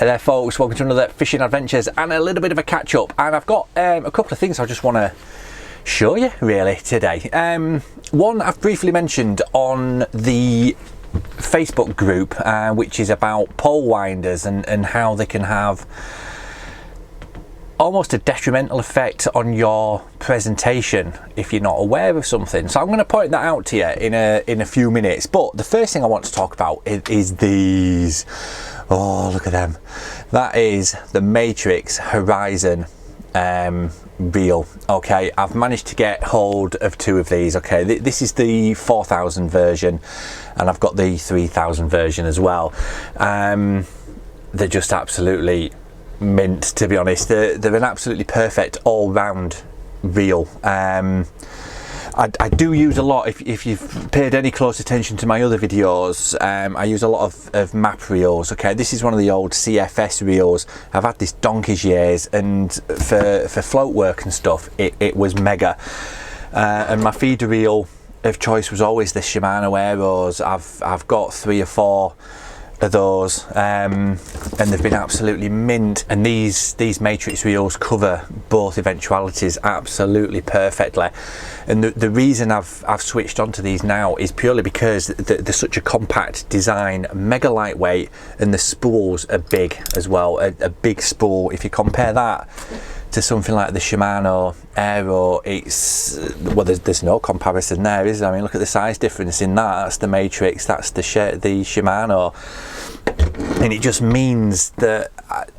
Hey there folks, welcome to another fishing adventures and a little bit of a catch up, and I've got a couple of things I just want to show you really today. One I've briefly mentioned on the Facebook group, which is about pole winders and how they can have almost a detrimental effect on your presentation if you're not aware of something. So I'm going to point that out to you in a few minutes, but the first thing I want to talk about is these. Oh, look at them. That is the Matrix Horizon reel. Okay, I've managed to get hold of two of these. Okay, this is the 4000 version and I've got the 3000 version as well. They're just absolutely mint, to be honest. They're an absolutely perfect all-round reel. I do use a lot, if you've paid any close attention to my other videos, I use a lot of map reels. Okay, this is one of the old CFS reels. I've had this donkey's years, and for float work and stuff it was mega. And my feeder reel of choice was always the Shimano Aeros. I've got 3 or 4 of those, and they've been absolutely mint, and these Matrix reels cover both eventualities absolutely perfectly. And the reason I've switched onto these now is purely because they're such a compact design, mega lightweight, and the spools are big as well. A big spool, if you compare that to something like the Shimano Aero, it's, well, there's no comparison there, is there? I mean, look at the size difference in that. That's the Matrix, that's the Shimano, and it just means that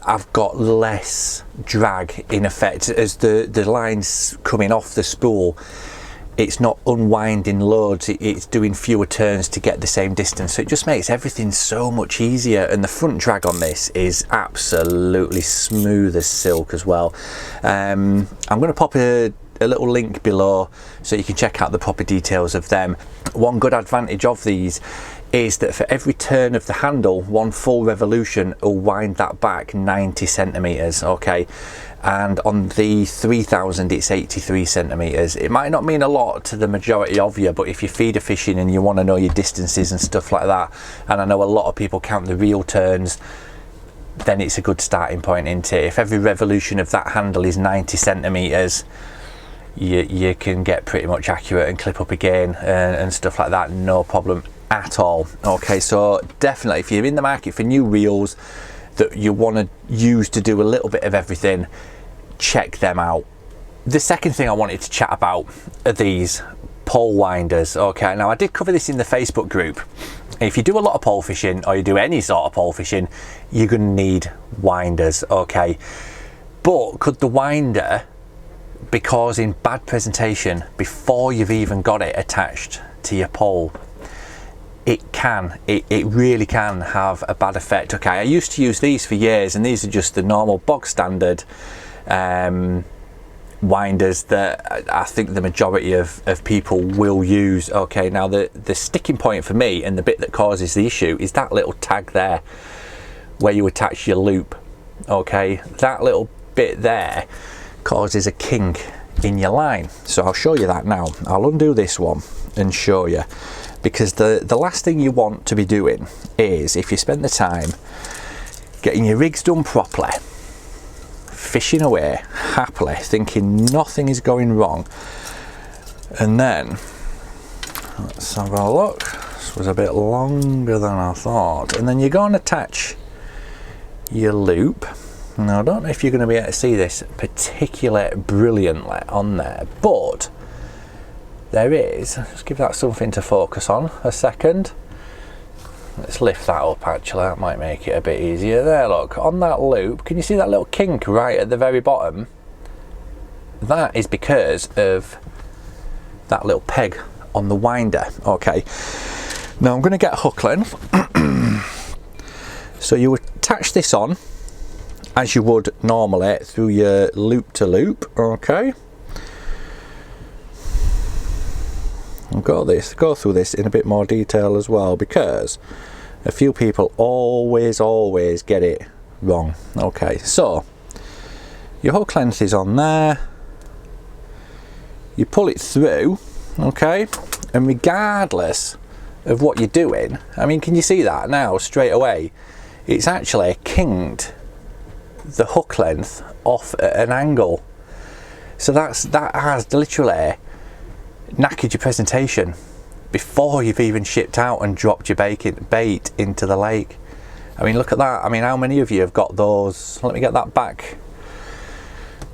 I've got less drag in effect as the lines coming off the spool. It's not unwinding loads, it's doing fewer turns to get the same distance, so it just makes everything so much easier. And the front drag on this is absolutely smooth as silk as well. I'm going to pop a little link below so you can check out the proper details of them. One good advantage of these is that for every turn of the handle, one full revolution will wind that back 90 centimeters. Okay, and on the 3000 it's 83 centimeters. It might not mean a lot to the majority of you, but if you're feeder fishing and you want to know your distances and stuff like that, and I know a lot of people count the reel turns, then it's a good starting point, isn't it? If every revolution of that handle is 90 centimeters, you can get pretty much accurate and clip up again and stuff like that, no problem at all. Okay, so definitely if you're in the market for new reels that you want to use to do a little bit of everything, check them out. The second thing I wanted to chat about are these pole winders. Okay, now I did cover this in the Facebook group. If you do a lot of pole fishing, or you do any sort of pole fishing, you're going to need winders. Okay, but could the winder be causing bad presentation before you've even got it attached to your pole? It can, it really can have a bad effect. Okay, I used to use these for years, and these are just the normal bog standard winders that I think the majority of people will use. Okay, now the sticking point for me, and the bit that causes the issue, is that little tag there where you attach your loop. Okay, that little bit there causes a kink in your line. So I'll show you that now. I'll undo this one and show you, because the last thing you want to be doing is, if you spend the time getting your rigs done properly, fishing away happily, thinking nothing is going wrong, and then, let's have a look, this was a bit longer than I thought, and then you're going to attach your loop. Now I don't know if you're going to be able to see this particularly brilliantly on there, but there is, just give that something to focus on a second. Let's lift that up, actually, that might make it a bit easier. There, look, on that loop, can you see that little kink right at the very bottom? That is because of that little peg on the winder. Okay, now I'm going to get a hook length. So you attach this on as you would normally through your loop to loop. Okay, I'll go through this in a bit more detail as well, because a few people always get it wrong. Okay, so your hook length is on there, you pull it through, okay, and regardless of what you're doing, I mean, can you see that now straight away? it's actually kinked the hook length off at an angle. So that has literally knackered your presentation before you've even shipped out and dropped your bait into the lake. I mean, look at that. I mean, how many of you have got those? Let me get that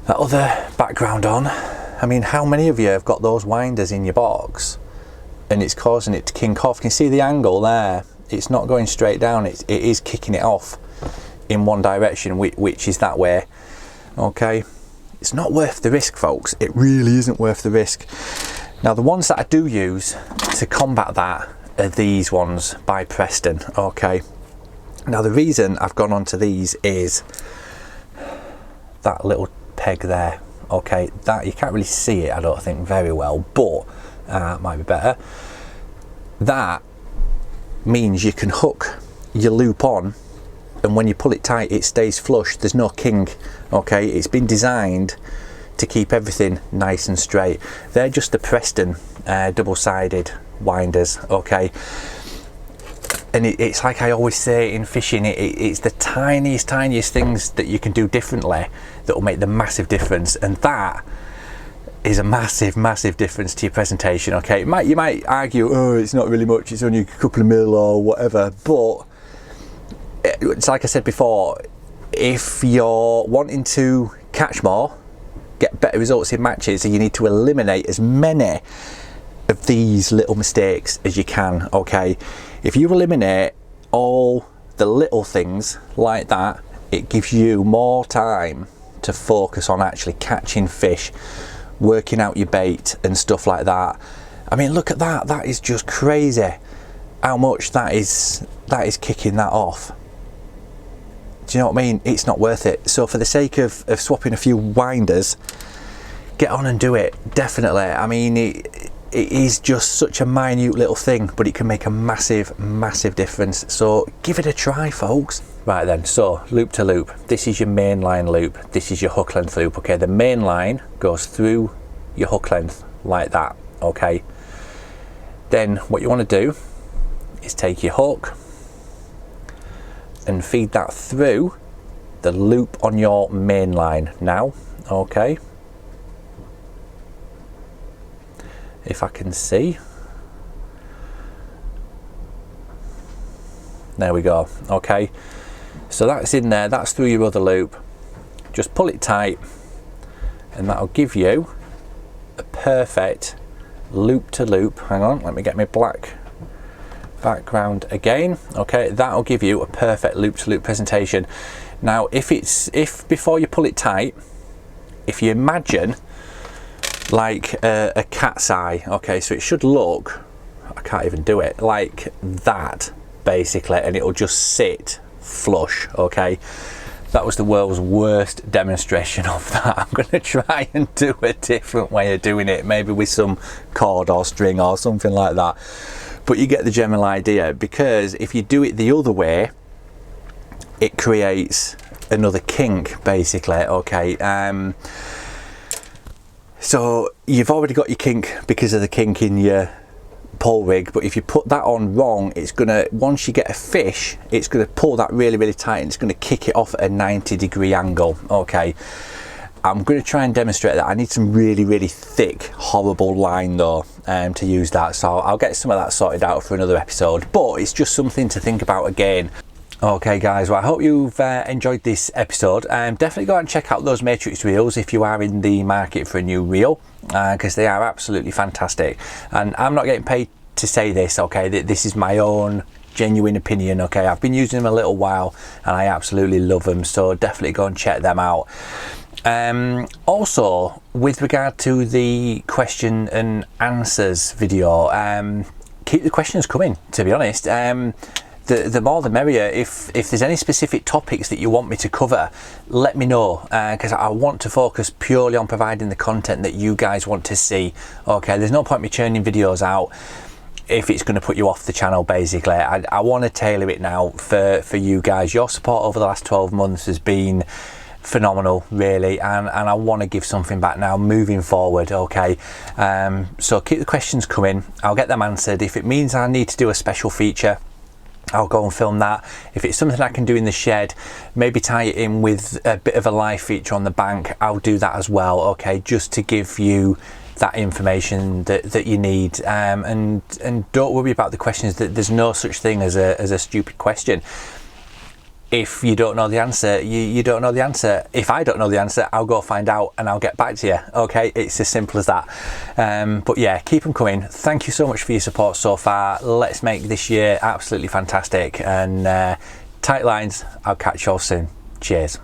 other background on. I mean, how many of you have got those winders in your box and it's causing it to kink off? You can see the angle there. It's not going straight down. It is kicking it off in one direction, which is that way. Okay, it's not worth the risk, folks. It really isn't worth the risk. Now, the ones that I do use to combat that are these ones by Preston. Okay, now the reason I've gone on to these is that little peg there. Okay, that you can't really see it, I don't think, very well, but might be better. That means you can hook your loop on, and when you pull it tight it stays flush. There's no kink. Okay, it's been designed to keep everything nice and straight. They're just the Preston double-sided winders. Okay, and it's like I always say in fishing, it's the tiniest things that you can do differently that will make the massive difference, and that is a massive difference to your presentation. Okay, you might argue, oh, it's not really much, it's only a couple of mil or whatever, but it's like I said before, if you're wanting to catch more, get better results in matches, you need to eliminate as many of these little mistakes as you can. Okay, if you eliminate all the little things like that, it gives you more time to focus on actually catching fish, working out your bait and stuff like that. I mean, look at that. That is just crazy how much that is kicking that off. Do you know what I mean? It's not worth it. So for the sake of swapping a few winders, get on and do it, definitely. I mean, it is just such a minute little thing, but it can make a massive difference. So give it a try, folks. Right then, so loop to loop, this is your main line loop, this is your hook length loop. Okay, the main line goes through your hook length like that. Okay, then what you want to do is take your hook and feed that through the loop on your main line now. Okay, if I can see, there we go. Okay, so that's in there, that's through your other loop. Just pull it tight and that'll give you a perfect loop to loop. Hang on, let me get my black background again. Okay, that'll give you a perfect loop to loop presentation. Now if before you pull it tight, if you imagine like a cat's eye, okay, so it should look, I can't even do it, like that basically, and it'll just sit flush. Okay, that was the world's worst demonstration of that. I'm going to try and do a different way of doing it, maybe with some cord or string or something like that, but you get the general idea, because if you do it the other way it creates another kink basically. Okay, so you've already got your kink because of the kink in your pole rig, but if you put that on wrong, it's gonna, once you get a fish, it's gonna pull that really tight and it's gonna kick it off at a 90-degree angle. Okay, I'm gonna try and demonstrate that. I need some really thick, horrible line though to use that, so I'll get some of that sorted out for another episode, but it's just something to think about again. Okay guys, well I hope you've enjoyed this episode. Definitely go out and check out those Matrix reels if you are in the market for a new reel, because they are absolutely fantastic, and I'm not getting paid to say this. Okay, this is my own genuine opinion. Okay, I've been using them a little while and I absolutely love them, so definitely go and check them out. Also, with regard to the question and answers video, keep the questions coming, to be honest. The more the merrier. If there's any specific topics that you want me to cover, let me know, because I want to focus purely on providing the content that you guys want to see. Okay, there's no point me churning videos out if it's going to put you off the channel basically. I want to tailor it now for you guys. Your support over the last 12 months has been phenomenal really, and I want to give something back now moving forward. Okay, so keep the questions coming, I'll get them answered. If it means I need to do a special feature, I'll go and film that. If it's something I can do in the shed, maybe tie it in with a bit of a live feature on the bank, I'll do that as well, okay, just to give you that information that you need. And don't worry about the questions. That there's no such thing as a stupid question. If you don't know the answer, you don't know the answer. If I don't know the answer, I'll go find out and I'll get back to you. Okay, it's as simple as that. But yeah, keep them coming. Thank you so much for your support so far. Let's make this year absolutely fantastic. And tight lines, I'll catch you all soon. Cheers.